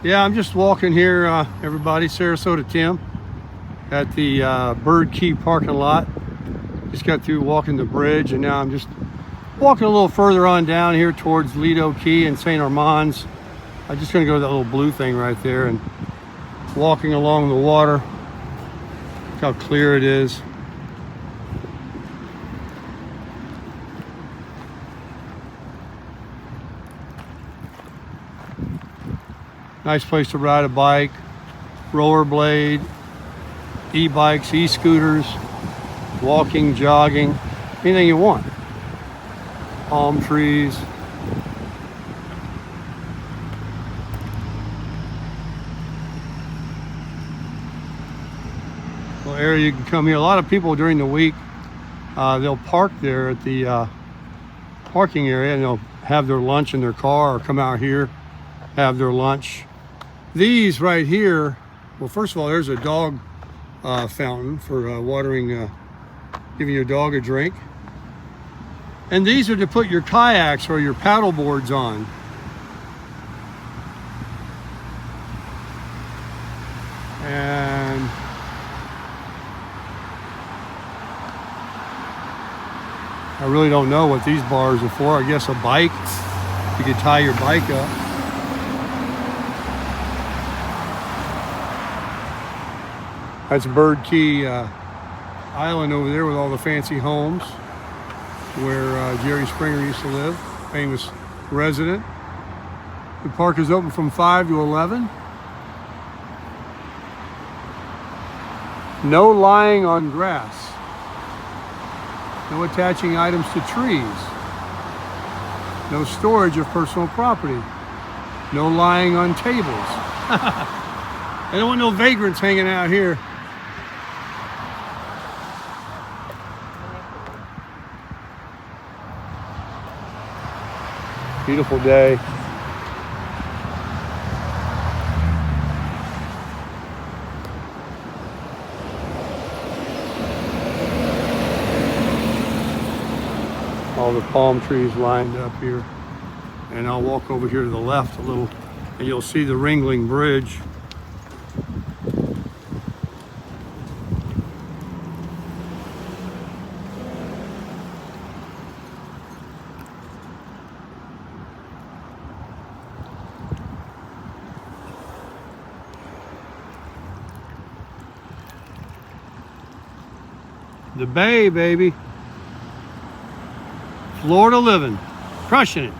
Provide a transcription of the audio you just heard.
Yeah, I'm just walking here, everybody. Sarasota Tim at the Bird Key parking lot. Just got through walking the bridge, and now I'm just walking a little further on down here towards Lido Key and St. Armand's. I'm just going to go to that little blue thing right there and walking along the water. Look how clear it is. Nice place to ride a bike, rollerblade, e-bikes, e-scooters, walking, jogging, anything you want. Palm trees. Little area you can come here. A lot of people during the week, they'll park there at the parking area, and they'll have their lunch in their car or come out here, have their lunch. These right here, well, first of all, there's a dog fountain for watering, giving your dog a drink. And these are to put your kayaks or your paddle boards on. And I really don't know what these bars are for. I guess a bike. You could tie your bike up. That's Bird Key Island over there with all the fancy homes where Jerry Springer used to live, famous resident. The park is open from 5 to 11. No lying on grass. No attaching items to trees. No storage of personal property. No lying on tables. I don't want no vagrants hanging out here. Beautiful day. All the palm trees lined up here. And I'll walk over here to the left a little, and you'll see the Ringling Bridge. The Bay, baby. Florida living, crushing it.